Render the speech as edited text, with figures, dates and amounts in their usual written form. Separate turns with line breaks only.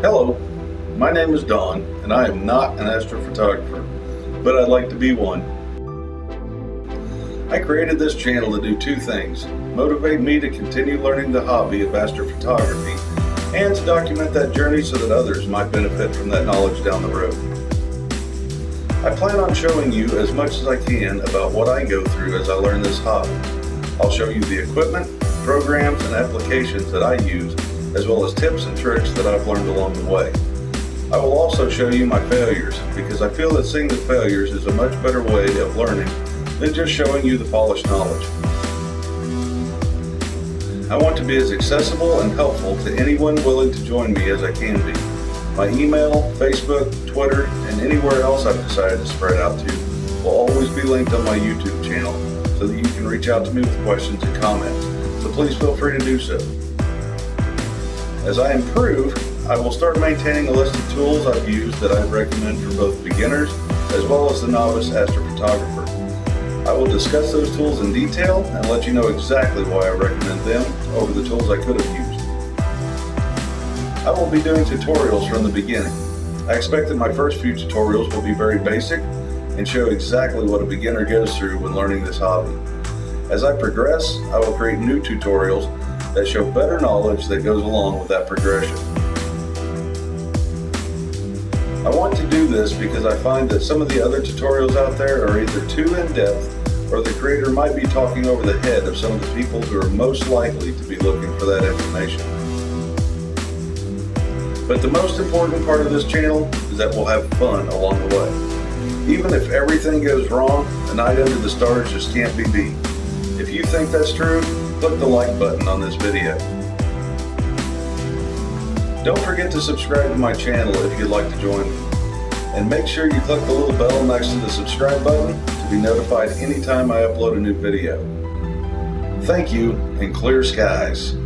Hello, my name is Don, and I am not an astrophotographer, but I'd like to be one. I created this channel to do two things: motivate me to continue learning the hobby of astrophotography, and to document that journey so that others might benefit from that knowledge down the road. I plan on showing you as much as I can about what I go through as I learn this hobby. I'll show you the equipment, programs, and applications that I use, as well as tips and tricks that I've learned along the way. I will also show you my failures, because I feel that seeing the failures is a much better way of learning than just showing you the polished knowledge. I want to be as accessible and helpful to anyone willing to join me as I can be. My email, Facebook, Twitter, and anywhere else I've decided to spread out to will always be linked on my YouTube channel, so that you can reach out to me with questions and comments, so please feel free to do so. As I improve, I will start maintaining a list of tools I've used that I recommend for both beginners as well as the novice astrophotographer. I will discuss those tools in detail and let you know exactly why I recommend them over the tools I could have used. I will be doing tutorials from the beginning. I expect that my first few tutorials will be very basic and show exactly what a beginner goes through when learning this hobby. As I progress, I will create new tutorials that show better knowledge that goes along with that progression. I want to do this because I find that some of the other tutorials out there are either too in-depth, or the creator might be talking over the head of some of the people who are most likely to be looking for that information. But the most important part of this channel is that we'll have fun along the way. Even if everything goes wrong, a night under the stars just can't be beat. If you think that's true, click the like button on this video. Don't forget to subscribe to my channel if you'd like to join me. And make sure you click the little bell next to the subscribe button to be notified anytime I upload a new video. Thank you, and clear skies.